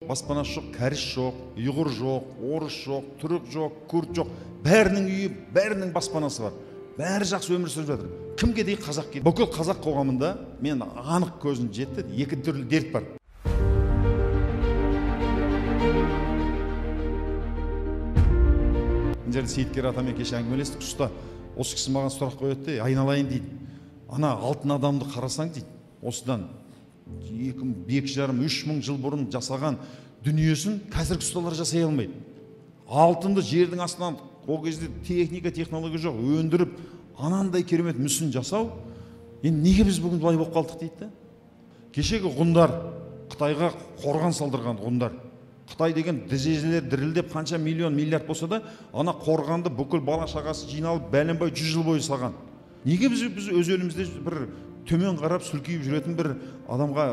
Баспанасы жоқ, кәріс жоқ, ұйғыр жоқ, орыс жоқ, түрік жоқ, күрд жоқ. Бәрінің үйі, бәрінің баспанасы бар. Бәрі жақсы өмір сүріп жатыр. Кімге дейін қазақ келді? Бүкіл қазақ қоғамында мен анық көзім жетті, екі түрлі дерт бар. Мына жерде Сейіткер атамен кеше әңгімелестік, ұста. Осы кісі маған сұрақ қояды, айналайын дейді. Ана алтын адамды қарасаң дейді, осыдан 2,5-3 мың жыл бұрын жасаған дүниесін қазіргі ұсталар жасай алмайды. Алтынды жердің астынан, ол кезде техника, технология жоқ, өндіріп, анандай керемет мүсін жасау, енді неге біз бүгін былай болып қалдық дейді. Кешегі ғұндар, Қытайға қорған салдырған ғұндар. Қытай деген дізелер дірілдеп қанша миллион, миллиард болса да, ана қорғанды бүкіл бала шағасы жиналып, бәленбай 100 жыл бойы салған. Неге біз өз елімізде бір төмен қарап сүлкейіп жүретін бір адамға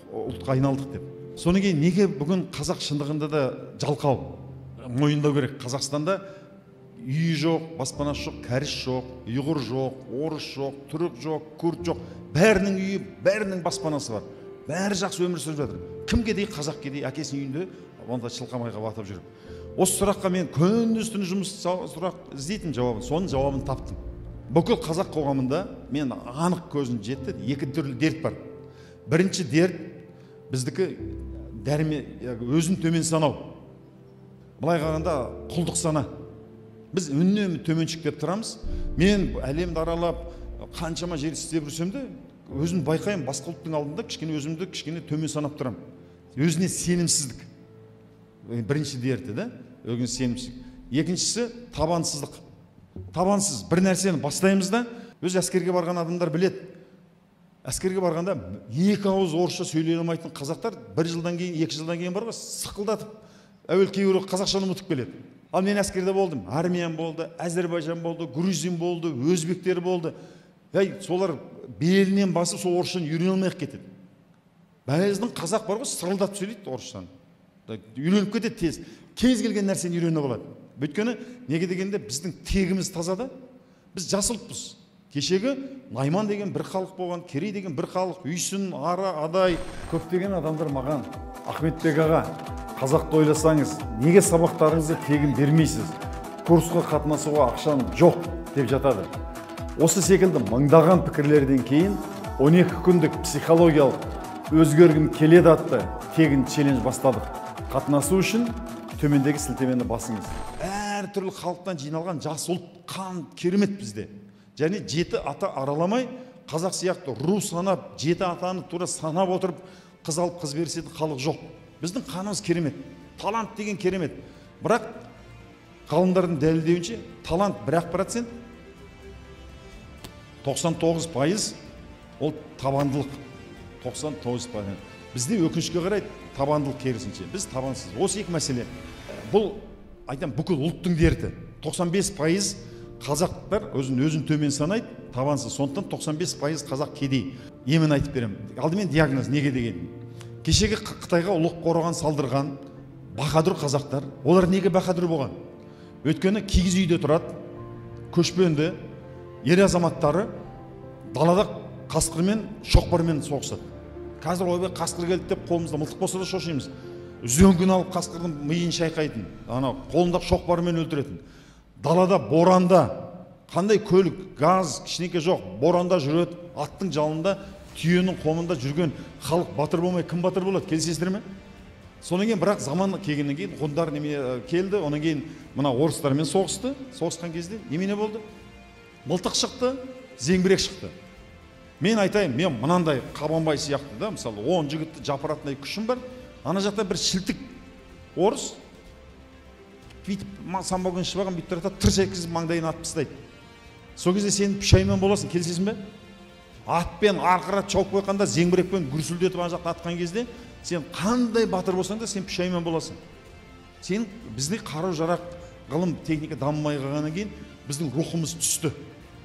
ұлтқа айналдық деп. Соны кейін неге бүгін қазақ шындығында да жалқау мойындау керек? Қазақстанда үйі жоқ, баспанасы жоқ, кәріс жоқ, ұйғыр жоқ, орыс жоқ, түрік жоқ, күрд жоқ. Бәрінің үйі, бәрінің баспанасы бар. Бәрі жақсы өмір сүріп жатыр. Кімге дейін қазақ кедей әкесінің үйінде онда шылқамайға батып жүріп. Осы сұраққа мен күндіз-түні жұмыс сұрақ іздейтін жауабын, соның жауабын таптым. Бүкіл қазақ қоғамында мен анық көзім жетті, екі түрлі дерт бар. Бірінші дерт біздікі өзін төмен санау. Былай қалғанда құлдық сана. Біз үнемі төменшіктеп тұрамыз. Мен әлемді аралап қаншама жер істеп жүрсем де, өзім байқаймын, басқа ұлттың алдында өзімді кішкене төмен санап тұрам. Өзіне сенімсіздік. Бірінші дерті, да? Өзіне сенімсіздік. Екіншісі табансыздық. Табансыз бір нәрсені бастаймыз да, өз әскерге барған адамдар біледі. Әскерге барғанда екі ауыз орысша сөйлей алмайтын қазақтар бір жылдан кейін, 2 жылдан кейін барға сықылдатып, әуел кейбірі қазақшаны ұмытып келеді. Ал мен әскерде болдым. Армиян болды, Әзербайжан болды, Грузин болды, өзбектер болды. Солар белінен басып сол орысшаны үйрене алмай кетеді. Бәліздің қазақ бар ғой, сырылдатып сөйлейді орысшаны. Үйреніп кетеді тез. Кез келген нәрсені үйрене болады. Өйткені неге дегенде біздің тегіміз тазада, біз жас ұлтпыз. Кешегі Найман деген бір халық болған, Керей деген бір халық, Үйсін, Ара, Адай. Көптеген адамдар маған, Ахметбек аға, қазақты ойласаңыз, неге сабақтарыңызды тегін бермейсіз? Курсқа қатынасуға ақшам жоқ деп жатады. Осы секілді мыңдаған пікірлерден кейін 12 күндік психологиялық өзгергім келеді атты тегін челлендж бастадық. Қатынасу үшін төмендегі сілтемені басыңыз. Әр түрлі халықтан жиналған жас ұлт қан керемет бізде. Және 7 ата араламай, қазақ сияқты ру санап, 7 атаны тура санап отырып, қыз алып қыз берісетін халық жоқ. Біздің қанымыз керемет. Талант деген керемет. Бірақ ғалымдардың дәлелдеуінше, талант 1% 99% ол табандылық. 99%. Бізде өкінішке қарай табандылық керісінше. Біз табансыз. Осы екі мәселе. Бұл айтам бүкіл ұлттың дерті. 95% қазақтар өзін төмен санайды, табансыз. Сондықтан 95% қазақ кедей. Емін айтып берем. Алдымен диагноз неге деген. Кешегі Қытайға ұлық қорған салдырған баһадүр қазақтар, олар неге баһадүр болған? Өйткені кигіз үйде тұрады, көшпенді, ер азаматтары далада қасқырмен, шоқпармен соғысады. Қазір ойбай қасқыр келді деп қолымызда мылтық болса да шошимыз. Үзеңгіні алып қасқырдың миын шайқайтын, қолында шоқпармен өлтіретін. Далада, боранда, қандай көлік, газ, кішінеке жоқ, боранда жүреді, аттың жалында, түйенің қомында жүрген халық батыр болмай, кім батыр болады, келісесіздер ме? Сонан кейін бірақ заман келгеннен кейін ғұндар неме келді, онан кейін мына орыстармен соғысты, соғысқан кезде немене болды? Мылтық шықты, зеңбірек шықты. Мен айтайын, мен мынандай Қабанбай сияқты да, мысалы 10 жігітті жапыратындай күшім бар. Ана жақта бір шілтік орыс самбалған шыбаған бүйтіп тұрады, тырс еткізіп маңдайын атып тастайды. Сол кезде сен пүшаймен боласың, келісесің бе? Атпен арқырап чауып қойғанда, зеңбірекпен гүрсілдетіп ана жақта атқан кезде, сен қандай батыр болсаң да сен пүшаймен боласың. Сен біздің қару-жарақ, ғылым, техника дамымай қалғаннан кейін біздің рухымыз түсті.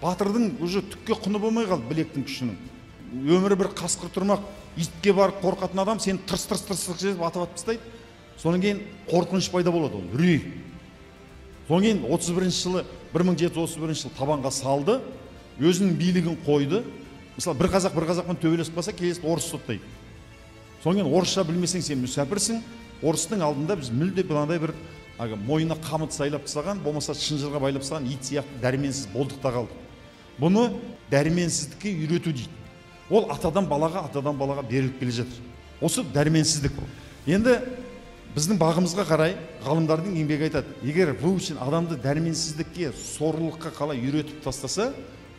Батырдың уже түкке құны болмай қалды білектің күшінің. Өмірі бір қасқыр тұрмақ, итке барып қорқатын адам сен тырс жетіп атып тастайды. Сонан кейін қорқыныш пайда болады ол, үрей. Сонан кейін 1731 жылы табанға салды, өзінің билігін қойды. Мысалы бір қазақпен төбелесіп қалса, келесі орыс соттайды. Сонан кейін орысша білмесең сен мүсәпірсің, орыстың алдында біз мүлде мынандай бір мойнына қамыт сайлап тастаған, болмаса шынжырға байлап тастаған ит сияқты дәрменсіз болдық та қалдық. Бұны дәрменсіздікке үйрету дейді. Ол атадан балаға беріліп келе жатыр. Осы дәрменсіздік. Енді біздің бағымызға қарай ғалымдардың еңбегі айтады, егер выучен адамды дәрменсіздікке, сорлылыққа қалай үйретіп тастаса,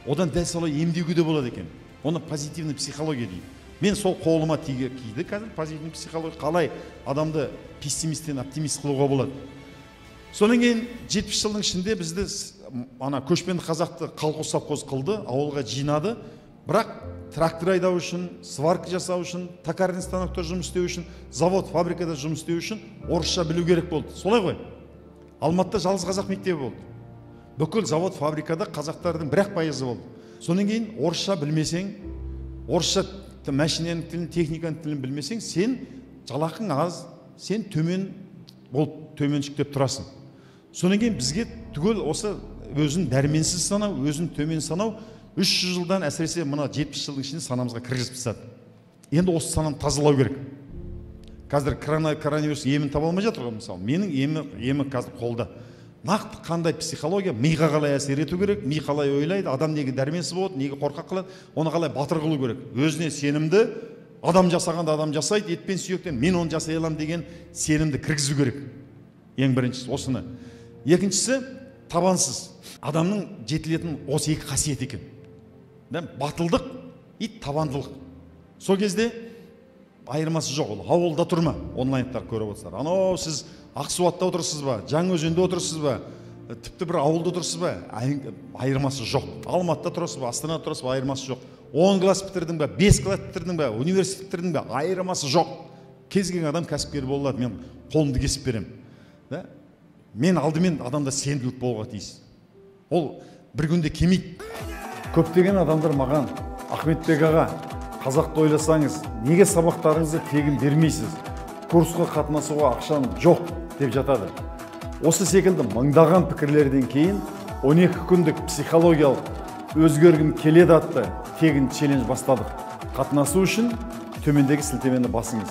одан дәл солай емдеуге де болады екен. Оны позитивный психология дейді. Мен сол қолыма киді қазір позитивный психология, қалай адамды пессимисттен оптимист қылуға болады. Содан кейін 70 жылдың ішінде бізді көшпенді қазақты колхоз совхоз қылды, ауылға жинады. Бірақ трактор айдау үшін, сварка жасау үшін, токарный станокта жұмыс істеу үшін, завод, фабрикада жұмыс істеу үшін орысша білу керек болды. Солай ғой. Алматыда жалғыз қазақ мектебі болды. Бүкіл завод, фабрикада қазақтардың 1% болды. Содан кейін орысша білмесең, орысша машинаның тілін, техниканың тілін білмесең, сен жалақың аз, сен төмен болып төменшіктеп тұрасың. Содан кейін бізге түгел осы өзін дәрменсіз санау, өзін төмен санау 300 жылдан әсіресе мына 70 жылдың ішінде санамызға кіргізіп тастады. Енді осы сананы тазалау керек. Қазір коронавирус емін таба алмай жатыр ғой, мысалы. Менің емі қазір қолда. Нақты қандай психология, миға қалай әсер ету керек, ми қалай ойлайды, адам неге дәрменсіз болады, неге қорқақ қылады, оны қалай батыр қылу керек. Өзіне сенімді, адам жасағанда адам жасайды, ет пен сүйектен мен оны жасай аламын деген сенімді кіргізу керек. Ең біріншісі осыны. Екіншісі табансыз. Адамның жетілетін осы екі қасиет екен. Батылдық, ит табандылық. Сол кезде айырмасы жоқ, ол ауылда тұрма, онлайнттар көріп отырсыздар. Анау сіз Ақсуатта отырсыз ба, Жаңаөзенде отырсыз ба, тіпті бір ауылда отырсыз ба, айырмасы жоқ. Алматыда тұрасыз ба, Астанада тұрасыз ба, айырмасы жоқ. 10 класс бітірдің ба, 5 класс бітірдің ба, университет бітірдің ба, айырмасы жоқ. Кез келген адам кәсіпкер бола алады, мен қолымды кесіп беремін. Мен алдымен адамда сенімділік болуға тиіс. Ол бір күнде кемейді. Көптеген адамдар маған, Ахметбек аға, қазақты ойласаңыз, неге сабақтарыңызды тегін бермейсіз? Курсқа қатынасуға ақшам жоқ деп жатады. Осы секілді мыңдаған пікірлерден кейін 12 күндік психологиялық өзгергім келеді атты тегін челлендж бастадық. Қатынасу үшін төмендегі сілтемені басыңыз.